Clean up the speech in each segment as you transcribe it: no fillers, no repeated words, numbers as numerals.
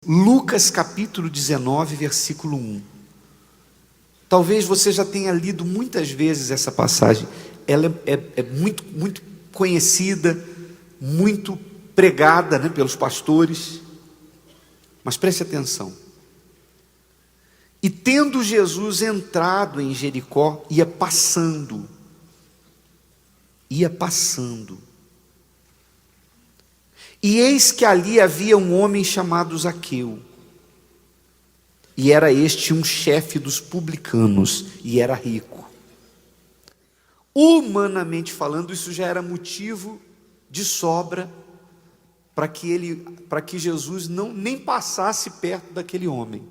Lucas capítulo 19, versículo 1. Talvez você já tenha lido muitas vezes essa passagem. Ela é muito conhecida, muito pregada, né, pelos pastores. Mas preste atenção. E tendo Jesus entrado em Jericó, ia passando. E eis que ali havia um homem chamado Zaqueu. E era este um chefe dos publicanos, e era rico. Humanamente falando, isso já era motivo de sobra para que Jesus nem passasse perto daquele homem.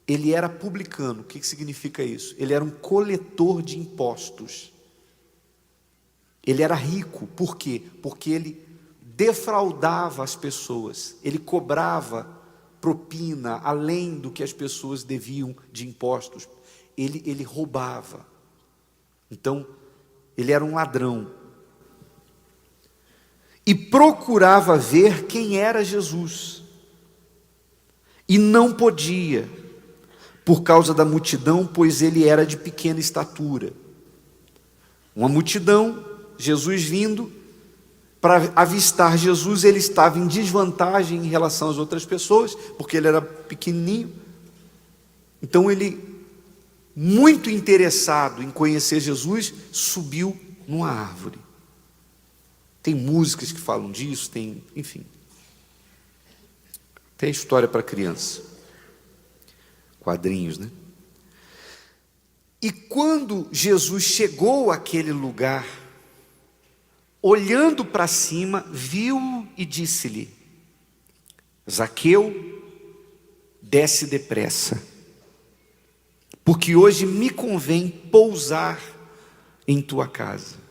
Ele era publicano. O que significa isso? Ele era um coletor de impostos. Ele era rico. Por quê? Porque ele defraudava as pessoas. Ele cobrava propina além do que as pessoas deviam de impostos. Ele roubava. Então, ele era um ladrão. E procurava ver quem era Jesus. E não podia, por causa da multidão, pois ele era de pequena estatura. Uma multidão, Jesus vindo, para avistar Jesus, ele estava em desvantagem em relação às outras pessoas, porque ele era pequenininho. Então ele, muito interessado em conhecer Jesus, subiu numa árvore. Tem músicas que falam disso, enfim. Tem história para criança. Quadrinhos, né? E quando Jesus chegou àquele lugar, olhando para cima, viu e disse-lhe: Zaqueu, desce depressa, porque hoje me convém pousar em tua casa.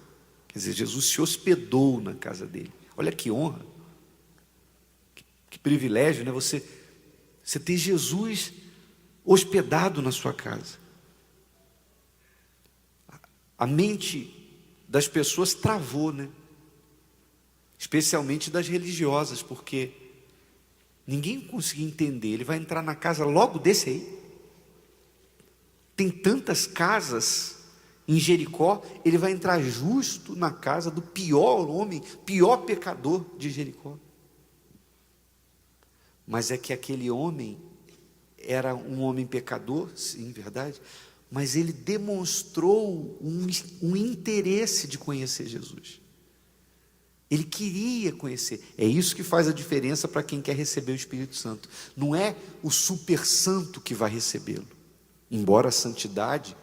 Quer dizer, Jesus se hospedou na casa dele. Olha que honra, que privilégio, né? Você ter Jesus hospedado na sua casa. A mente das pessoas travou, né? Especialmente das religiosas, porque ninguém conseguia entender. Ele vai entrar na casa logo desse aí? Tem tantas casas em Jericó, ele vai entrar justo na casa do pior homem, pior pecador de Jericó. Mas é que aquele homem era um homem pecador, sim, verdade, mas ele demonstrou um interesse de conhecer Jesus. Ele queria conhecer. É isso que faz a diferença para quem quer receber o Espírito Santo. Não é o super santo que vai recebê-lo, embora a santidade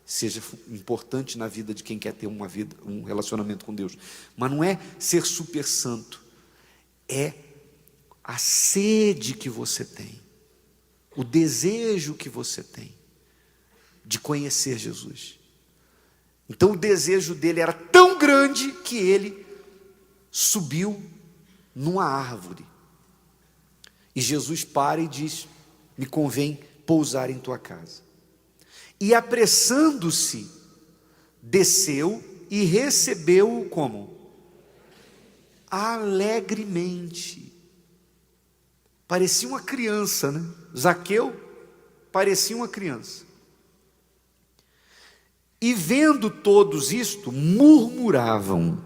seja importante na vida de quem quer ter um relacionamento com Deus, mas não é ser super santo, é a sede que você tem, o desejo que você tem de conhecer Jesus. Então o desejo dele era tão grande que ele subiu numa árvore. E Jesus para e diz: me convém pousar em tua casa. E apressando-se, desceu e recebeu-o como? Alegremente. Parecia uma criança, né? Zaqueu parecia uma criança. E vendo todos isto, murmuravam,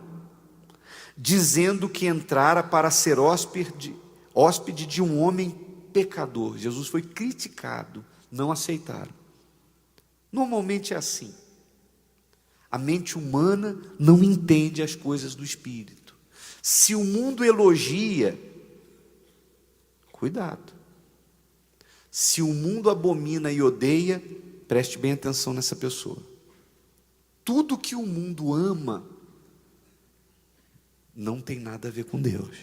dizendo que entrara para ser hóspede de um homem pecador. Jesus foi criticado, não aceitaram. Normalmente é assim. A mente humana não entende as coisas do Espírito. Se o mundo elogia, cuidado. Se o mundo abomina e odeia, preste bem atenção nessa pessoa. Tudo que o mundo ama não tem nada a ver com Deus.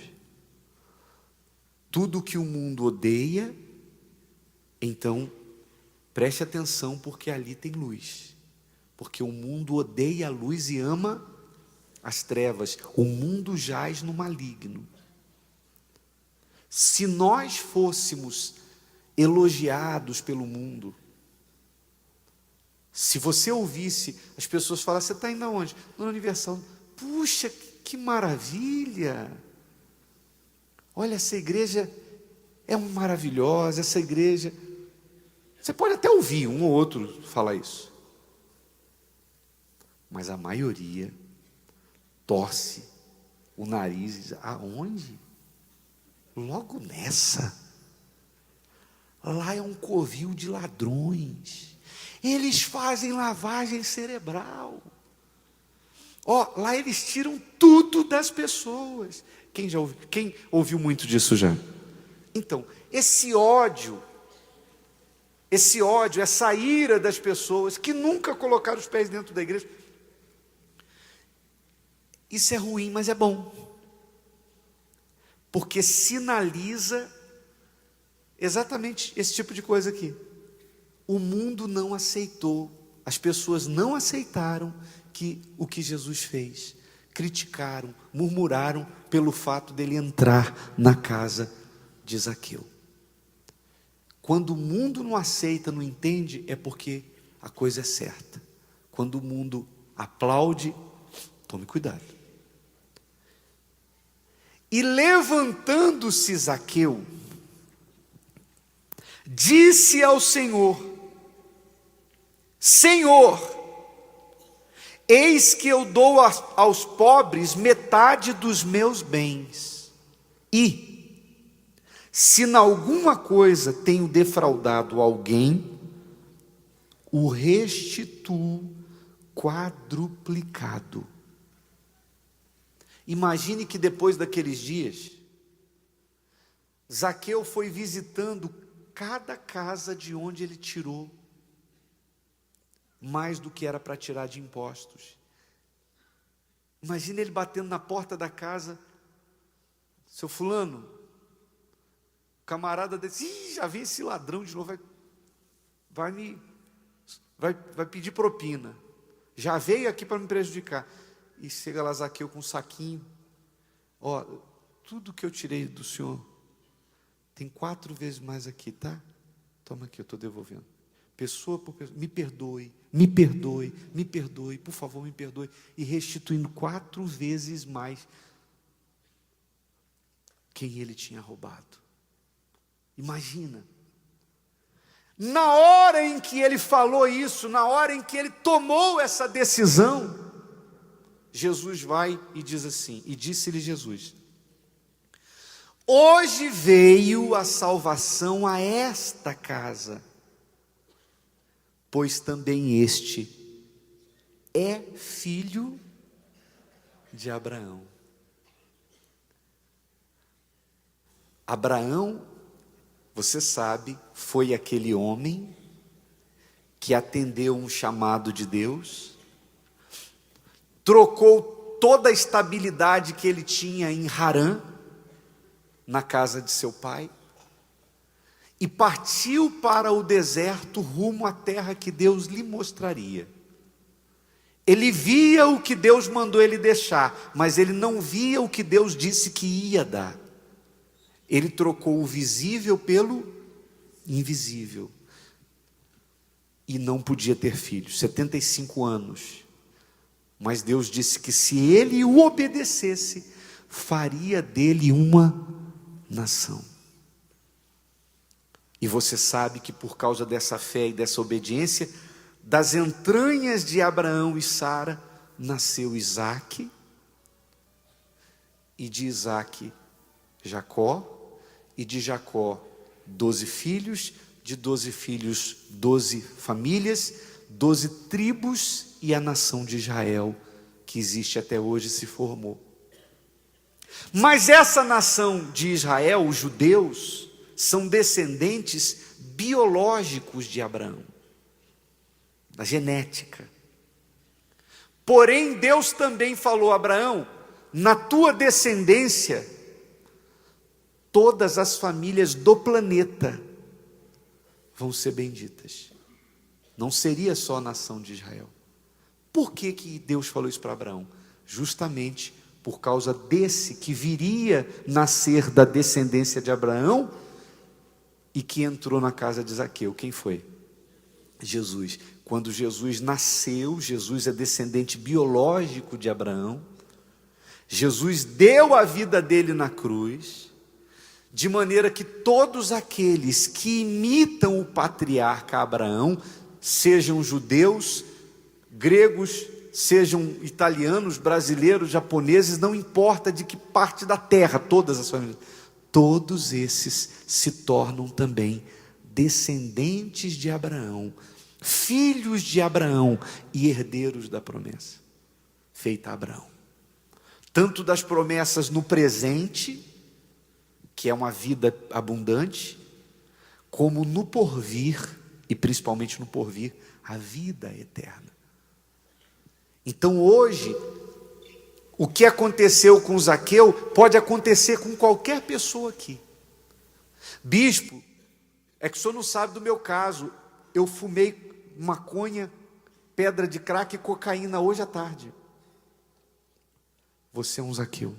Tudo que o mundo odeia, então preste atenção, porque ali tem luz. Porque o mundo odeia a luz e ama as trevas. O mundo jaz no maligno. Se nós fôssemos elogiados pelo mundo, se você ouvisse as pessoas falar: você está indo aonde? No Universal. Puxa, que maravilha! Olha, essa igreja é maravilhosa essa igreja. Você pode até ouvir um ou outro falar isso, mas a maioria torce o nariz e diz: aonde? Logo nessa. Lá é um covil de ladrões. Eles fazem lavagem cerebral. Lá eles tiram tudo das pessoas. Quem ouviu muito disso já? Então, esse ódio, essa ira das pessoas que nunca colocaram os pés dentro da igreja, isso é ruim, mas é bom, porque sinaliza exatamente esse tipo de coisa aqui. O mundo não aceitou, as pessoas não aceitaram o que Jesus fez, criticaram, murmuraram pelo fato dele entrar na casa de Zaqueu. Quando o mundo não aceita, não entende, é porque a coisa é certa. Quando o mundo aplaude, tome cuidado. E levantando-se Zaqueu, disse ao Senhor: Senhor, eis que eu dou aos pobres metade dos meus bens, e, se em alguma coisa tenho defraudado alguém, o restituo quadruplicado. Imagine que depois daqueles dias, Zaqueu foi visitando cada casa de onde ele tirou mais do que era para tirar de impostos. Imagine ele batendo na porta da casa: seu fulano, o camarada disse: já vem esse ladrão de novo, vai pedir propina, já veio aqui para me prejudicar. E chega lá Zaqueu com um saquinho: tudo que eu tirei do senhor, tem 4 vezes mais aqui, tá? Toma aqui, eu estou devolvendo. Pessoa por pessoa, me perdoe, por favor, me perdoe. E restituindo 4 vezes mais quem ele tinha roubado. Imagina. Na hora em que ele falou isso, na hora em que ele tomou essa decisão, Jesus vai e diz assim, e disse-lhe Jesus: hoje veio a salvação a esta casa, pois também este é filho de Abraão. Abraão, você sabe, foi aquele homem que atendeu um chamado de Deus, trocou toda a estabilidade que ele tinha em Harã, na casa de seu pai, e partiu para o deserto rumo à terra que Deus lhe mostraria. Ele via o que Deus mandou ele deixar, mas ele não via o que Deus disse que ia dar. Ele trocou o visível pelo invisível, e não podia ter filhos, 75 anos, mas Deus disse que se ele o obedecesse, faria dele uma nação. E você sabe que por causa dessa fé e dessa obediência, das entranhas de Abraão e Sara, nasceu Isaque, e de Isaque, Jacó, e de Jacó, 12 filhos, de 12 filhos, 12 famílias, 12 tribos, e a nação de Israel, que existe até hoje, se formou. Mas essa nação de Israel, os judeus, são descendentes biológicos de Abraão, da genética. Porém, Deus também falou a Abraão: na tua descendência, todas as famílias do planeta vão ser benditas. Não seria só a nação de Israel. Por que Deus falou isso para Abraão? Justamente por causa desse que viria nascer da descendência de Abraão e que entrou na casa de Zaqueu. Quem foi? Jesus. Quando Jesus nasceu, Jesus é descendente biológico de Abraão. Jesus deu a vida dele na cruz, de maneira que todos aqueles que imitam o patriarca Abraão, sejam judeus, gregos, sejam italianos, brasileiros, japoneses, não importa de que parte da terra, todas as famílias, todos esses se tornam também descendentes de Abraão, filhos de Abraão e herdeiros da promessa feita a Abraão, tanto das promessas no presente, que é uma vida abundante, como no porvir, e principalmente no porvir, a vida eterna. Então hoje, o que aconteceu com Zaqueu, pode acontecer com qualquer pessoa aqui. Bispo, é que o senhor não sabe do meu caso, eu fumei maconha, pedra de crack e cocaína hoje à tarde. Você é um Zaqueu.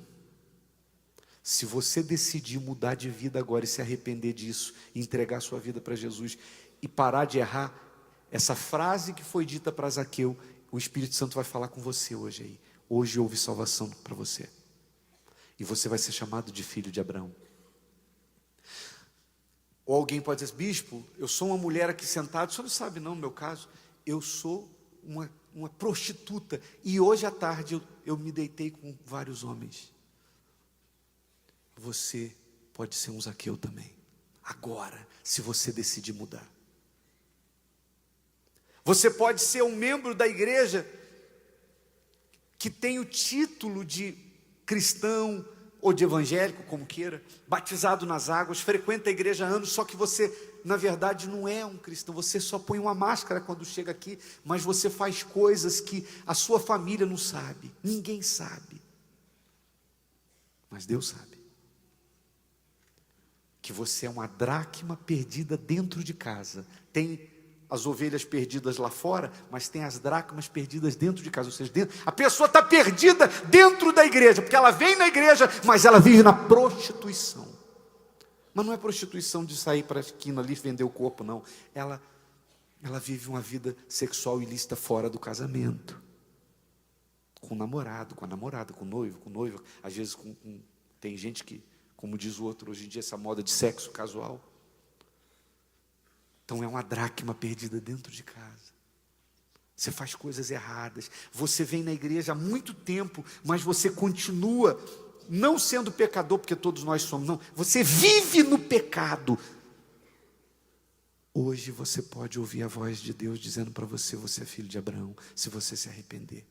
Se você decidir mudar de vida agora e se arrepender disso, e entregar sua vida para Jesus, e parar de errar, essa frase que foi dita para Zaqueu, o Espírito Santo vai falar com você hoje aí. Hoje houve salvação para você. E você vai ser chamado de filho de Abraão. Ou alguém pode dizer, bispo, eu sou uma mulher aqui sentada, o senhor não sabe não, no meu caso, eu sou uma prostituta, e hoje à tarde eu me deitei com vários homens. Você pode ser um Zaqueu também, agora, se você decidir mudar. Você pode ser um membro da igreja que tem o título de cristão ou de evangélico, como queira, batizado nas águas, frequenta a igreja há anos, só que você, na verdade, não é um cristão, você só põe uma máscara quando chega aqui, mas você faz coisas que a sua família não sabe, ninguém sabe, mas Deus sabe. Que você é uma dracma perdida dentro de casa. Tem as ovelhas perdidas lá fora, mas tem as dracmas perdidas dentro de casa. Ou seja, a pessoa está perdida dentro da igreja, porque ela vem na igreja, mas ela vive na prostituição. Mas não é prostituição de sair para a esquina ali e vender o corpo, não. Ela vive uma vida sexual ilícita fora do casamento. Com o namorado, com a namorada, com o noivo, às vezes tem gente que, como diz o outro, hoje em dia, essa moda de sexo casual. Então é uma dracma perdida dentro de casa. Você faz coisas erradas. Você vem na igreja há muito tempo, mas você continua não sendo pecador, porque todos nós somos, não. Você vive no pecado. Hoje você pode ouvir a voz de Deus dizendo para você, você é filho de Abraão, se você se arrepender.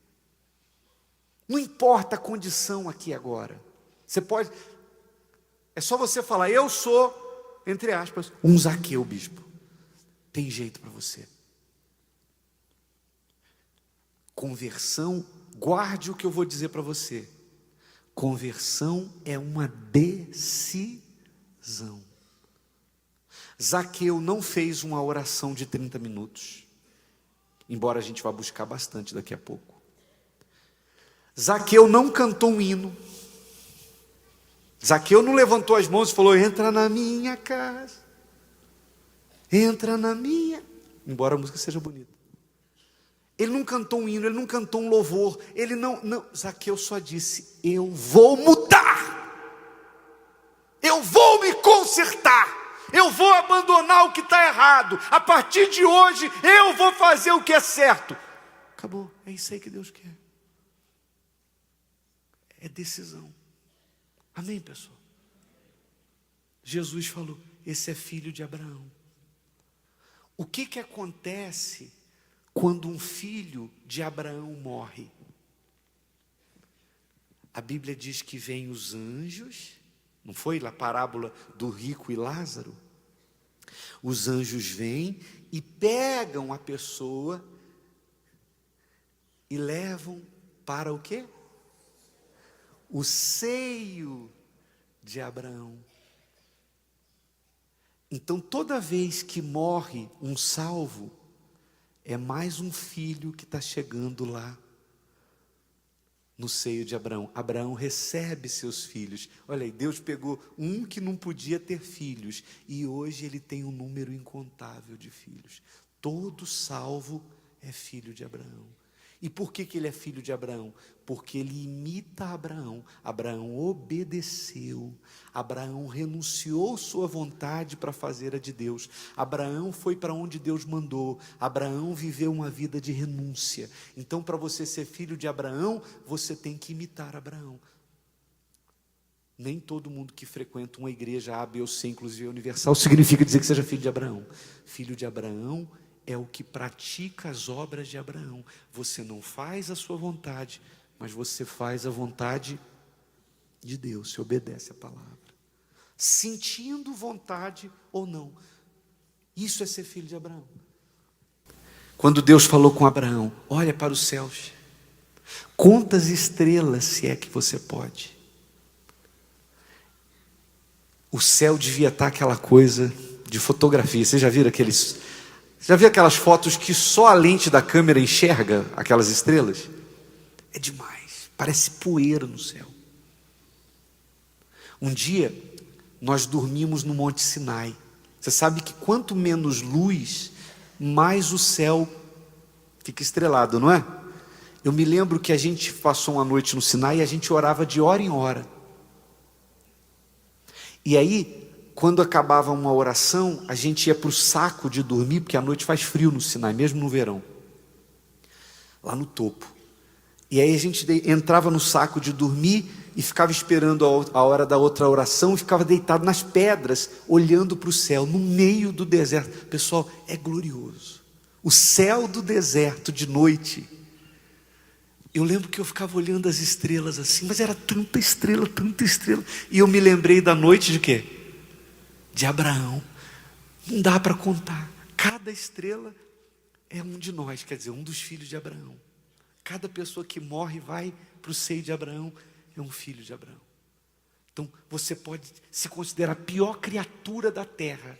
Não importa a condição aqui agora. Você pode... É só você falar, eu sou, entre aspas, um Zaqueu, bispo. Tem jeito para você. Conversão, guarde o que eu vou dizer para você. Conversão é uma decisão. Zaqueu não fez uma oração de 30 minutos, embora a gente vá buscar bastante daqui a pouco. Zaqueu não cantou um hino. Zaqueu não levantou as mãos e falou, entra na minha casa, entra na minha, embora a música seja bonita. Ele não cantou um hino, ele não cantou um louvor, ele não, Zaqueu só disse, eu vou mudar, eu vou me consertar, eu vou abandonar o que está errado, a partir de hoje eu vou fazer o que é certo. Acabou, é isso aí que Deus quer. É decisão. Amém, pessoal? Jesus falou, esse é filho de Abraão. O que acontece quando um filho de Abraão morre? A Bíblia diz que vêm os anjos, não foi lá a parábola do rico e Lázaro? Os anjos vêm e pegam a pessoa e levam para o quê? O seio de Abraão. Então, toda vez que morre um salvo, é mais um filho que está chegando lá no seio de Abraão. Abraão recebe seus filhos. Olha aí, Deus pegou um que não podia ter filhos, e hoje ele tem um número incontável de filhos. Todo salvo é filho de Abraão. E por que ele é filho de Abraão? Porque ele imita Abraão. Abraão obedeceu. Abraão renunciou sua vontade para fazer a de Deus. Abraão foi para onde Deus mandou. Abraão viveu uma vida de renúncia. Então, para você ser filho de Abraão, você tem que imitar Abraão. Nem todo mundo que frequenta uma igreja A, B ou C, inclusive a universal, significa dizer que seja filho de Abraão. Filho de Abraão é o que pratica as obras de Abraão. Você não faz a sua vontade, mas você faz a vontade de Deus, você obedece a palavra, sentindo vontade ou não. Isso é ser filho de Abraão. Quando Deus falou com Abraão, olha para os céus, conta as estrelas, se é que você pode. O céu devia estar aquela coisa de fotografia. Vocês já viram aqueles... Já viu aquelas fotos que só a lente da câmera enxerga aquelas estrelas? É demais, parece poeira no céu. Um dia, nós dormimos no Monte Sinai. Você sabe que quanto menos luz, mais o céu fica estrelado, não é? Eu me lembro que a gente passou uma noite no Sinai e a gente orava de hora em hora. E aí, quando acabava uma oração, a gente ia para o saco de dormir, porque à noite faz frio no Sinai, mesmo no verão, lá no topo. E aí a gente entrava no saco de dormir e ficava esperando a hora da outra oração, e ficava deitado nas pedras, olhando para o céu, no meio do deserto. Pessoal, é glorioso. O céu do deserto de noite. Eu lembro que eu ficava olhando as estrelas assim, mas era tanta estrela, tanta estrela. E eu me lembrei da noite de quê? De Abraão. Não dá para contar. Cada estrela é um de nós, quer dizer, um dos filhos de Abraão. Cada pessoa que morre e vai para o seio de Abraão é um filho de Abraão. Então, você pode se considerar a pior criatura da terra.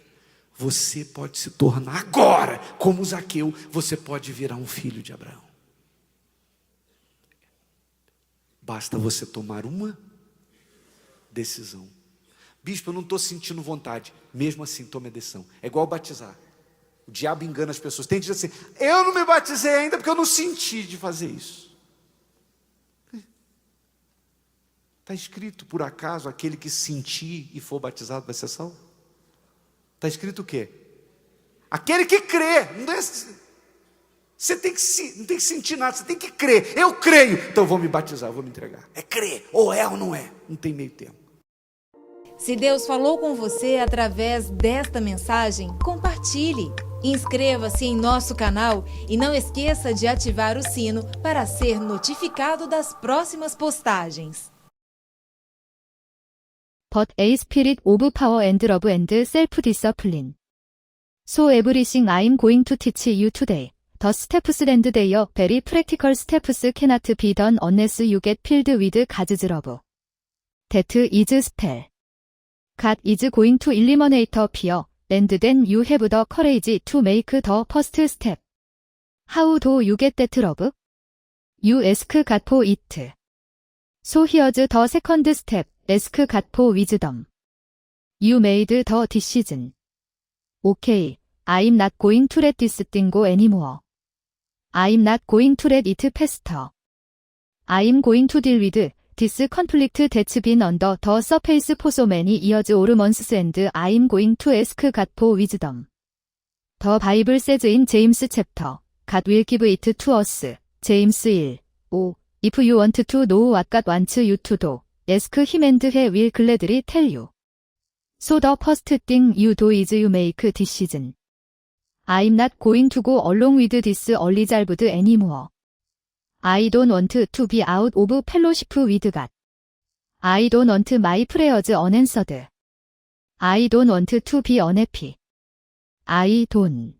Você pode se tornar agora, como Zaqueu, você pode virar um filho de Abraão. Basta você tomar uma decisão. Bispo, eu não estou sentindo vontade. Mesmo assim, tome a decisão. É igual batizar. O diabo engana as pessoas. Tem que dizer assim, eu não me batizei ainda porque eu não senti de fazer isso. Está escrito, por acaso, aquele que sentir e for batizado vai ser salvo? Está escrito o quê? Aquele que crê. Não é, você tem que não tem que sentir nada, você tem que crer. Eu creio, então eu vou me batizar, eu vou me entregar. É crer, ou é ou não é. Não tem meio termo. Se Deus falou com você através desta mensagem, compartilhe. Inscreva-se em nosso canal e não esqueça de ativar o sino para ser notificado das próximas postagens. But a spirit of power and love and self-discipline. So everything I'm going to teach you today. The steps and their very practical steps cannot be done unless you get filled with God's love. That is spell. God is going to eliminate the fear, and then you have the courage to make the first step. How do you get that love? You ask God for it. So here's the second step, ask God for wisdom. You made the decision. Okay, I'm not going to let this thing go anymore. I'm not going to let it fester. I'm going to deal with this conflict that's been under the surface for so many years or months, and I'm going to ask God for wisdom. The Bible says in James chapter, God will give it to us. James 1. Oh, if you want to know what God wants you to do, ask Him and He will gladly tell you. So the first thing you do is you make a decision. I'm not going to go along with this unresolved anymore. I don't want to be out of fellowship with God. I don't want my prayers unanswered. I don't want to be unhappy. I don't.